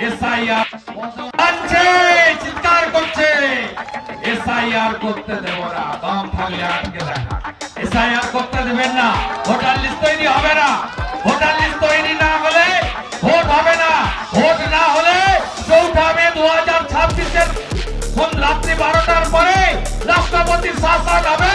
SIR চিৎকার করছে, SIR করতে দেব না, দম থাকলে আটকে দেখা। এসআইআর করতে দেবেন না, ভোটার লিস্ট তৈরি হবে না, ভোটার লিস্ট তৈরি না হলে ভোট হবে না, ভোট না হলে 4 মে 2026 রাত্রি 12টার পরে রাষ্ট্রপতির শাসন হবে।